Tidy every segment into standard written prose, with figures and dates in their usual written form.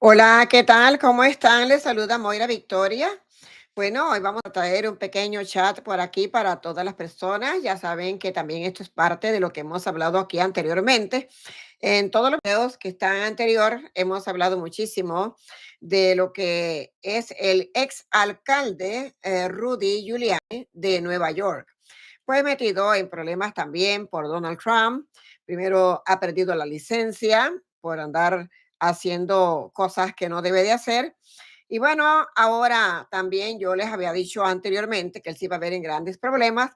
Hola, ¿qué tal? ¿Cómo están? Les saluda Moira Victoria. Bueno, hoy vamos a traer un pequeño chat por aquí para todas las personas. Ya saben que también esto es parte de lo que hemos hablado aquí anteriormente. En todos los videos que están anterior, hemos hablado muchísimo de lo que es el ex alcalde Rudy Giuliani de Nueva York. Fue metido en problemas también por Donald Trump. Primero ha perdido la licencia por andar haciendo cosas que no debe de hacer. Y bueno, ahora también yo les había dicho anteriormente que él se iba a ver en grandes problemas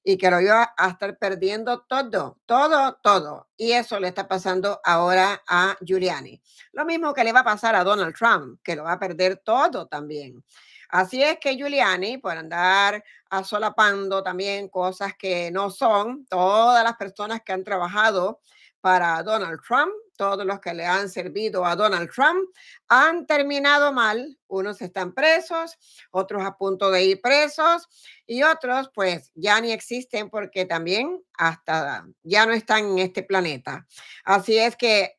y que lo iba a estar perdiendo todo, todo, todo. Y eso le está pasando ahora a Giuliani. Lo mismo que le va a pasar a Donald Trump, que lo va a perder todo también. Así es que Giuliani, por andar solapando también cosas que no son, todas las personas que han trabajado para Donald Trump, todos los que le han servido a Donald Trump, han terminado mal. Unos están presos, otros a punto de ir presos y otros pues ya ni existen porque también hasta ya no están en este planeta. Así es que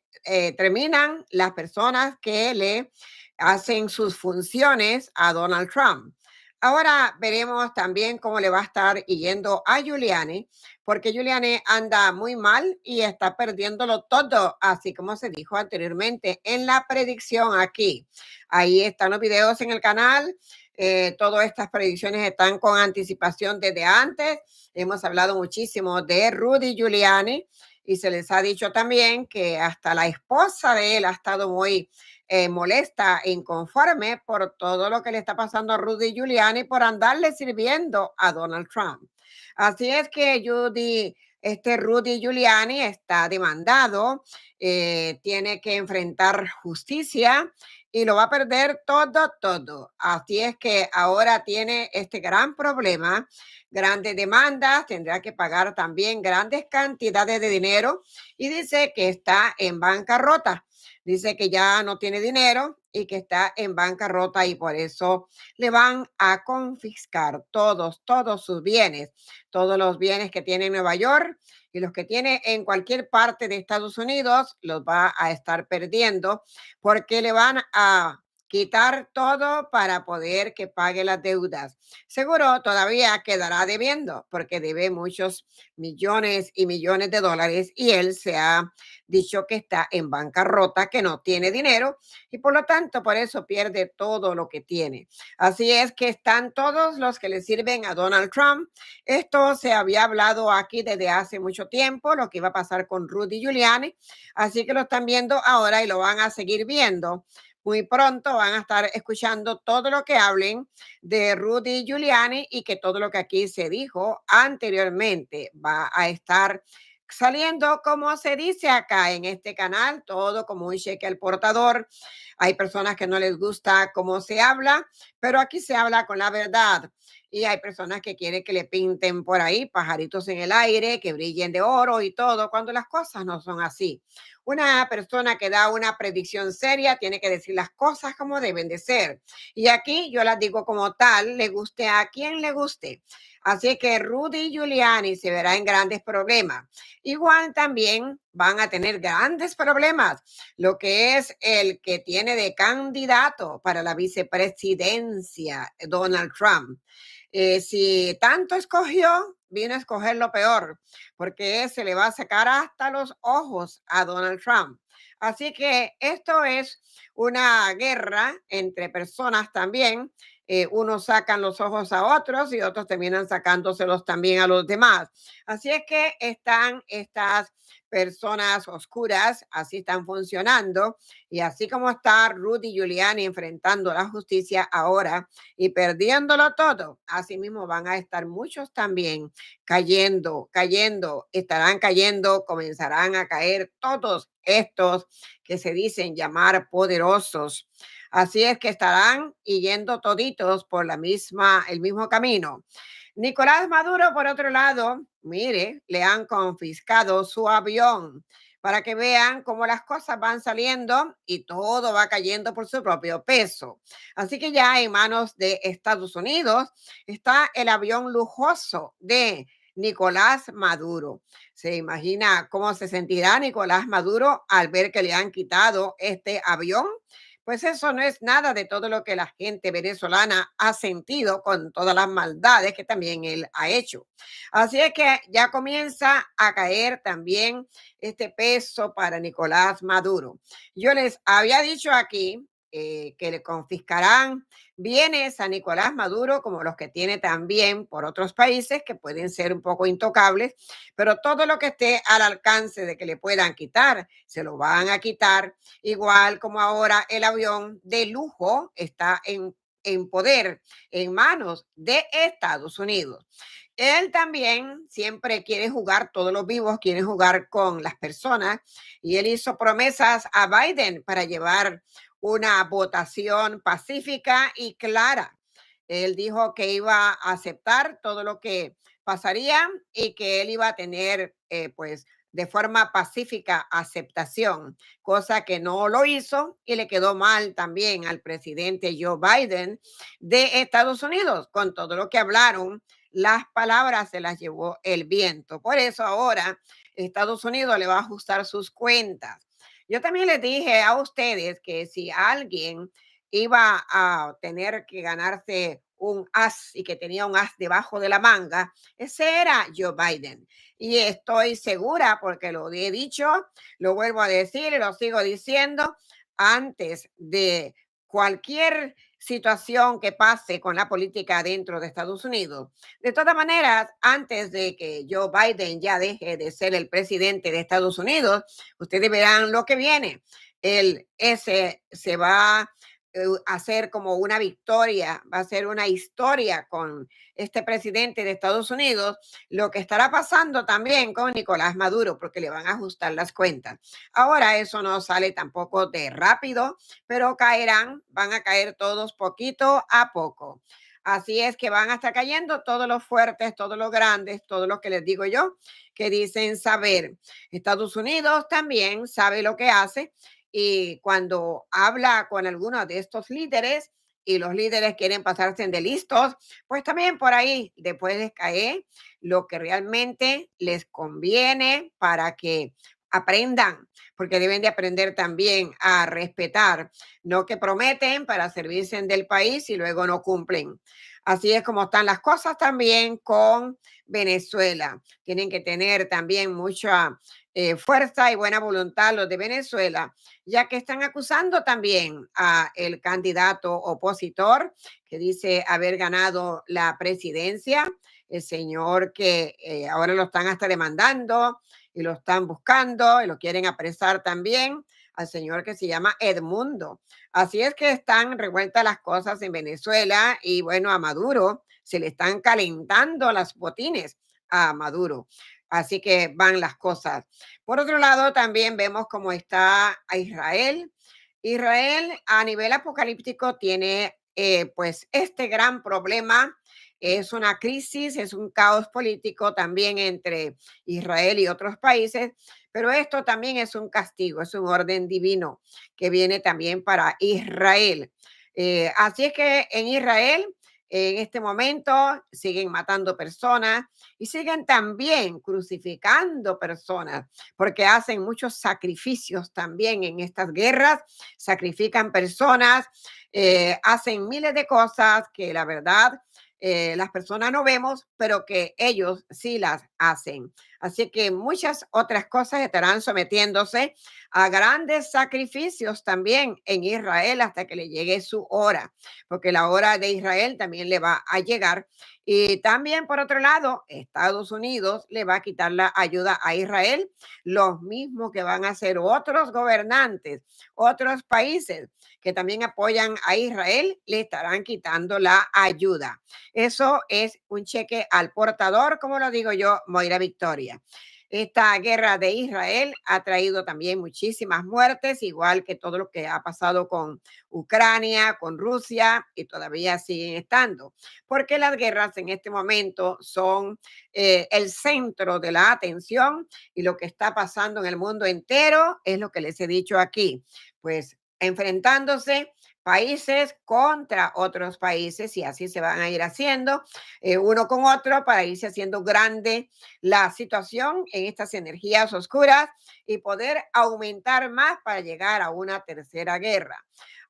terminan las personas que le hacen sus funciones a Donald Trump. Ahora veremos también cómo le va a estar yendo a Giuliani, porque Giuliani anda muy mal y está perdiéndolo todo, así como se dijo anteriormente en la predicción aquí. Ahí están los videos en el canal. Todas estas predicciones están con anticipación desde antes. Hemos hablado muchísimo de Rudy Giuliani y se les ha dicho también que hasta la esposa de él ha estado muy molesta e inconforme por todo lo que le está pasando a Rudy Giuliani por andarle sirviendo a Donald Trump. Así es que Rudy Giuliani está demandado, tiene que enfrentar justicia y lo va a perder todo, todo. Así es que ahora tiene este gran problema, grandes demandas, tendrá que pagar también grandes cantidades de dinero y dice que está en bancarrota. Dice que ya no tiene dinero y que está en bancarrota y por eso le van a confiscar todos sus bienes, todos los bienes que tiene en Nueva York y los que tiene en cualquier parte de Estados Unidos los va a estar perdiendo porque le van a quitar todo para poder que pague las deudas. Seguro todavía quedará debiendo porque debe muchos millones y millones de dólares y él se ha dicho que está en bancarrota, que no tiene dinero y por lo tanto por eso pierde todo lo que tiene. Así es que están todos los que le sirven a Donald Trump. Esto se había hablado aquí desde hace mucho tiempo, lo que iba a pasar con Rudy Giuliani, así que lo están viendo ahora y lo van a seguir viendo. Muy pronto van a estar escuchando todo lo que hablen de Rudy Giuliani y que todo lo que aquí se dijo anteriormente va a estar saliendo como se dice acá en este canal, todo como un cheque al portador. Hay personas que no les gusta cómo se habla, pero aquí se habla con la verdad. Y hay personas que quieren que le pinten por ahí pajaritos en el aire, que brillen de oro y todo, cuando las cosas no son así. Una persona que da una predicción seria tiene que decir las cosas como deben de ser. Y aquí yo las digo como tal, le guste a quien le guste. Así que Rudy Giuliani se verá en grandes problemas. Igual también van a tener grandes problemas lo que es el que tiene de candidato para la vicepresidencia, Donald Trump. Si tanto escogió, vino a escoger lo peor, porque se le va a sacar hasta los ojos a Donald Trump. Así que esto es una guerra entre personas también. Unos sacan los ojos a otros y otros terminan sacándoselos también a los demás. Así es que están estas personas oscuras, así están funcionando. Y así como está Rudy Giuliani enfrentando la justicia ahora y perdiéndolo todo, así mismo van a estar muchos también cayendo, cayendo, estarán cayendo, comenzarán a caer todos estos que se dicen llamar poderosos. Así es que estarán yendo toditos por el mismo camino. Nicolás Maduro, por otro lado, mire, le han confiscado su avión para que vean cómo las cosas van saliendo y todo va cayendo por su propio peso. Así que ya en manos de Estados Unidos está el avión lujoso de Nicolás Maduro. ¿Se imagina cómo se sentirá Nicolás Maduro al ver que le han quitado este avión? Pues eso no es nada de todo lo que la gente venezolana ha sentido con todas las maldades que también él ha hecho. Así es que ya comienza a caer también este peso para Nicolás Maduro. Yo les había dicho aquí que le confiscarán bienes a Nicolás Maduro, como los que tiene también por otros países que pueden ser un poco intocables, pero todo lo que esté al alcance de que le puedan quitar, se lo van a quitar, igual como ahora el avión de lujo está en poder, en manos de Estados Unidos. Él también siempre quiere jugar, todos los vivos quieren jugar con las personas y él hizo promesas a Biden para llevar una votación pacífica y clara. Él dijo que iba a aceptar todo lo que pasaría y que él iba a tener, pues, de forma pacífica aceptación, cosa que no lo hizo y le quedó mal también al presidente Joe Biden de Estados Unidos con todo lo que hablaron. Las palabras se las llevó el viento. Por eso ahora Estados Unidos le va a ajustar sus cuentas. Yo también les dije a ustedes que si alguien iba a tener que ganarse un as y que tenía un as debajo de la manga, ese era Joe Biden. Y estoy segura, porque lo he dicho, lo vuelvo a decir y lo sigo diciendo, antes de cualquier situación que pase con la política dentro de Estados Unidos. De todas maneras, antes de que Joe Biden ya deje de ser el presidente de Estados Unidos, ustedes verán lo que viene. Ese se va a hacer como una victoria, va a ser una historia con este presidente de Estados Unidos, lo que estará pasando también con Nicolás Maduro, porque le van a ajustar las cuentas. Ahora eso no sale tampoco de rápido, pero caerán, van a caer todos poquito a poco. Así es que van a estar cayendo todos los fuertes, todos los grandes, todos los que les digo yo, que dicen saber. Estados Unidos también sabe lo que hace y cuando habla con algunos de estos líderes y los líderes quieren pasarse de listos, pues también por ahí después les cae lo que realmente les conviene para que aprendan, porque deben de aprender también a respetar, no que prometen para servirse del país y luego no cumplen. Así es como están las cosas también con Venezuela. Tienen que tener también mucha fuerza y buena voluntad los de Venezuela, ya que están acusando también a el candidato opositor que dice haber ganado la presidencia, el señor que ahora lo están hasta demandando y lo están buscando y lo quieren apresar también al señor que se llama Edmundo. Así es que están revueltas las cosas en Venezuela y bueno, a Maduro se le están calentando las botines a Maduro. Así que van las cosas. Por otro lado, también vemos cómo está a Israel. Israel a nivel apocalíptico tiene pues este gran problema. Es una crisis, es un caos político también entre Israel y otros países, pero esto también es un castigo, es un orden divino que viene también para Israel. Así es que en Israel, en este momento, siguen matando personas y siguen también crucificando personas, porque hacen muchos sacrificios también en estas guerras, sacrifican personas, hacen miles de cosas que la verdad las personas no vemos, pero que ellos sí las hacen. Así que muchas otras cosas estarán sometiéndose a grandes sacrificios también en Israel hasta que le llegue su hora, porque la hora de Israel también le va a llegar. Y también, por otro lado, Estados Unidos le va a quitar la ayuda a Israel, los mismos que van a ser otros gobernantes, otros países que también apoyan a Israel, le estarán quitando la ayuda. Eso es un cheque al portador, como lo digo yo, Moira Victoria. Esta guerra de Israel ha traído también muchísimas muertes, igual que todo lo que ha pasado con Ucrania, con Rusia, y todavía siguen estando, porque las guerras en este momento son el centro de la atención y lo que está pasando en el mundo entero es lo que les he dicho aquí. Pues enfrentándose países contra otros países y así se van a ir haciendo uno con otro para irse haciendo grande la situación en estas energías oscuras y poder aumentar más para llegar a una tercera guerra.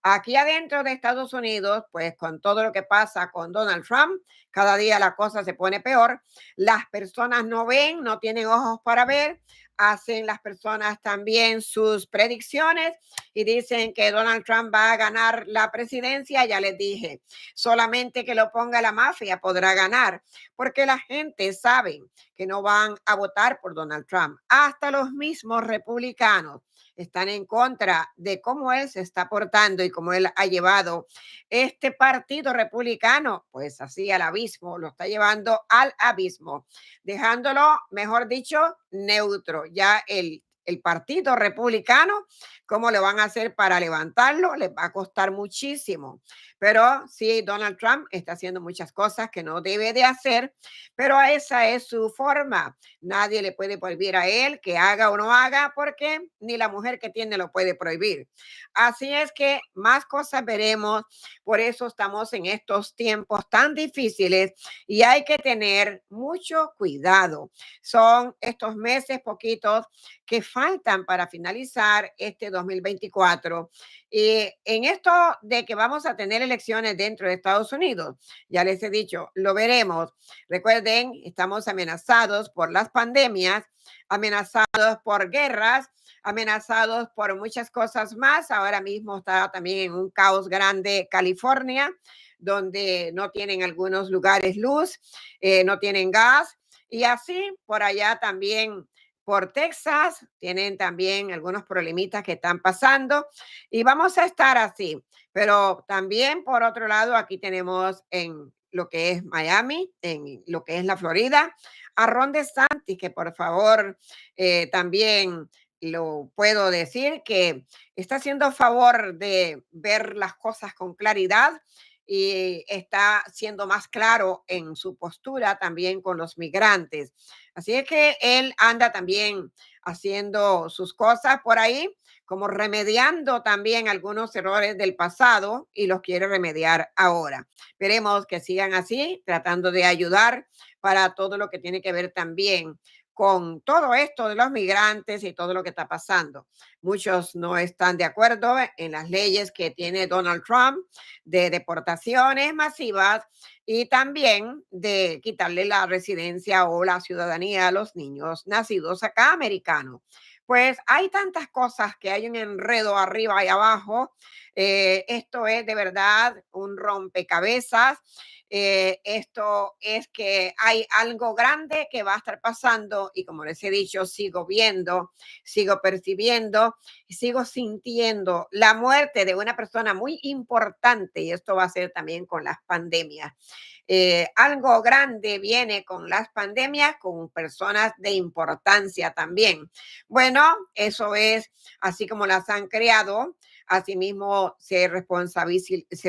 Aquí adentro de Estados Unidos, pues con todo lo que pasa con Donald Trump, cada día la cosa se pone peor. Las personas no ven, no tienen ojos para ver, hacen las personas también sus predicciones y dicen que Donald Trump va a ganar la presidencia. Ya les dije, solamente que lo ponga la mafia podrá ganar, porque la gente sabe que no van a votar por Donald Trump. Hasta los mismos republicanos están en contra de cómo él se está portando y cómo él ha llevado este partido republicano, pues así al abismo, lo está llevando al abismo, dejándolo, mejor dicho, neutro. Ya el partido republicano, ¿cómo le van a hacer para levantarlo? Les va a costar muchísimo. Pero sí, Donald Trump está haciendo muchas cosas que no debe de hacer, pero esa es su forma. Nadie le puede prohibir a él que haga o no haga porque ni la mujer que tiene lo puede prohibir. Así es que más cosas veremos. Por eso estamos en estos tiempos tan difíciles y hay que tener mucho cuidado. Son estos meses poquitos que faltan para finalizar este 2024. Y en esto de que vamos a tener elecciones dentro de Estados Unidos, ya les he dicho, lo veremos. Recuerden, estamos amenazados por las pandemias, amenazados por guerras, amenazados por muchas cosas más. Ahora mismo está también en un caos grande California, donde no tienen algunos lugares luz, no tienen gas. Y así por allá también por Texas, tienen también algunos problemitas que están pasando y vamos a estar así. Pero también por otro lado, aquí tenemos en lo que es Miami, en lo que es la Florida, a Ron DeSantis, que por favor también lo puedo decir, que está haciendo favor de ver las cosas con claridad y está siendo más claro en su postura también con los migrantes. Así es que él anda también haciendo sus cosas por ahí, como remediando también algunos errores del pasado y los quiere remediar ahora. Veremos que sigan así, tratando de ayudar para todo lo que tiene que ver también con todo esto de los migrantes y todo lo que está pasando. Muchos no están de acuerdo en las leyes que tiene Donald Trump de deportaciones masivas y también de quitarle la residencia o la ciudadanía a los niños nacidos acá americanos. Pues hay tantas cosas que hay un enredo arriba y abajo. Esto es de verdad un rompecabezas. Esto es que hay algo grande que va a estar pasando y como les he dicho, sigo viendo, sigo percibiendo y sigo sintiendo la muerte de una persona muy importante y esto va a ser también con las pandemias. Algo grande viene con las pandemias, con personas de importancia también. Bueno, eso es así como las han creado. Asimismo, se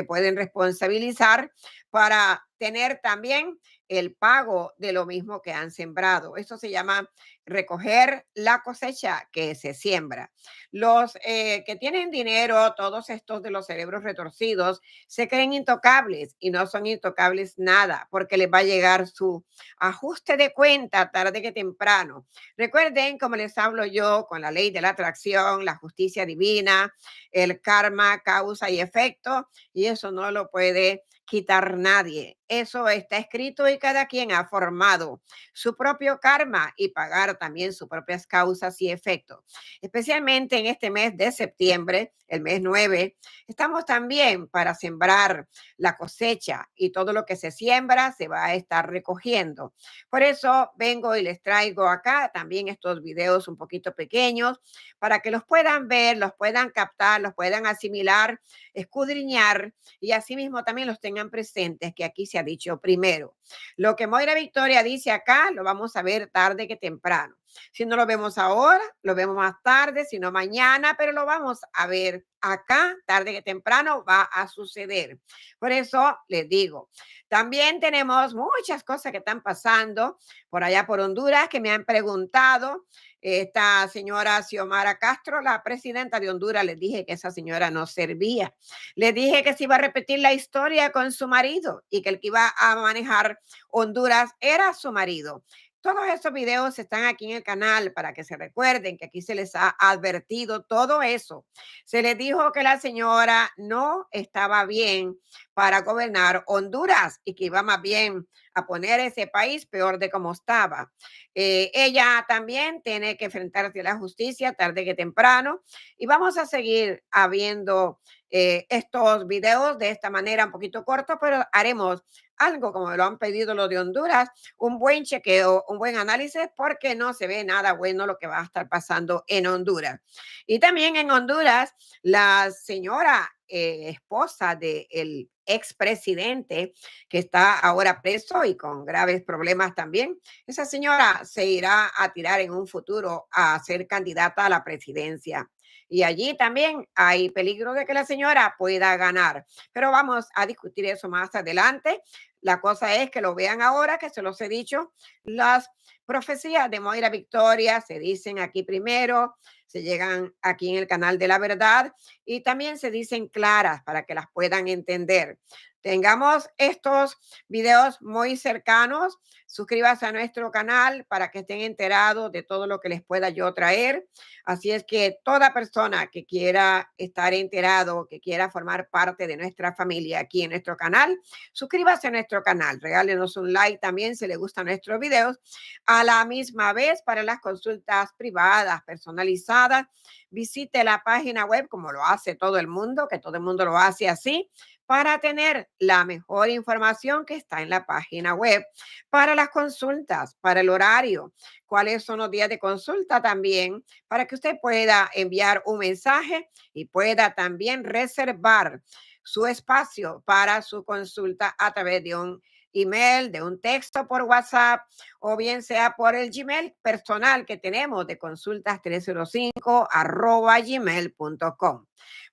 pueden responsabilizar para tener también el pago de lo mismo que han sembrado. Eso se llama recoger la cosecha que se siembra. Los que tienen dinero, todos estos de los cerebros retorcidos, se creen intocables y no son intocables nada, porque les va a llegar su ajuste de cuenta tarde que temprano. Recuerden, como les hablo yo, con la ley de la atracción, la justicia divina, el karma, causa y efecto, y eso no lo puede quitar nadie. Eso está escrito y cada quien ha formado su propio karma y pagar también sus propias causas y efectos. Especialmente en este mes de septiembre, el mes 9, estamos también para sembrar la cosecha y todo lo que se siembra se va a estar recogiendo. Por eso vengo y les traigo acá también estos videos un poquito pequeños para que los puedan ver, los puedan captar, los puedan asimilar, escudriñar y asimismo también los tengan presentes, que aquí se ha dicho primero. Lo que Moira Victoria dice acá lo vamos a ver tarde que temprano. Si no lo vemos ahora, lo vemos más tarde, si no mañana, pero lo vamos a ver acá, tarde que temprano va a suceder. Por eso les digo, también tenemos muchas cosas que están pasando por allá por Honduras que me han preguntado. Esta señora Xiomara Castro, la presidenta de Honduras, les dije que esa señora no servía. Les dije que se iba a repetir la historia con su marido y que el que iba a manejar Honduras era su marido. Todos esos videos están aquí en el canal para que se recuerden que aquí se les ha advertido todo eso. Se les dijo que la señora no estaba bien para gobernar Honduras y que iba más bien a poner ese país peor de como estaba. Ella también tiene que enfrentarse a la justicia tarde que temprano y vamos a seguir habiendo estos videos de esta manera un poquito corto, pero haremos algo como me lo han pedido los de Honduras, un buen chequeo, un buen análisis, porque no se ve nada bueno lo que va a estar pasando en Honduras. Y también en Honduras, la señora esposa del expresidente que está ahora preso y con graves problemas también, esa señora se irá a tirar en un futuro a ser candidata a la presidencia. Y allí también hay peligro de que la señora pueda ganar. Pero vamos a discutir eso más adelante. La cosa es que lo vean ahora, que se los he dicho. Las profecías de Moira Victoria se dicen aquí primero, se llegan aquí en el canal de la verdad y también se dicen claras para que las puedan entender. Tengamos estos videos muy cercanos. Suscríbase a nuestro canal para que estén enterados de todo lo que les pueda yo traer. Así es que toda persona que quiera estar enterado, que quiera formar parte de nuestra familia aquí en nuestro canal, suscríbase a nuestro canal. Regálenos un like también si le gustan nuestros videos. A la misma vez, para las consultas privadas, personalizadas, visite la página web como lo hace todo el mundo, que todo el mundo lo hace así, para tener la mejor información que está en la página web, para las consultas, para el horario, cuáles son los días de consulta también, para que usted pueda enviar un mensaje y pueda también reservar su espacio para su consulta a través de un email, de un texto por WhatsApp o bien sea por el Gmail personal que tenemos de consultas 305@gmail.com.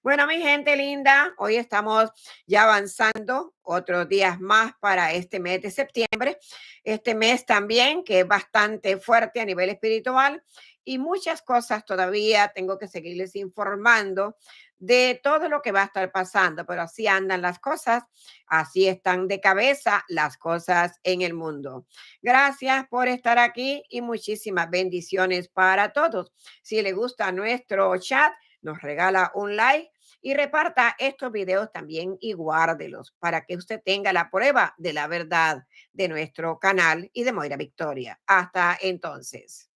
Bueno, mi gente linda, hoy estamos ya avanzando otros días más para este mes de septiembre. Este mes también que es bastante fuerte a nivel espiritual y muchas cosas todavía tengo que seguirles informando de todo lo que va a estar pasando, pero así andan las cosas, así están de cabeza las cosas en el mundo. Gracias por estar aquí y muchísimas bendiciones para todos. Si le gusta nuestro chat, nos regala un like y reparta estos videos también y guárdelos para que usted tenga la prueba de la verdad de nuestro canal y de Moira Victoria. Hasta entonces.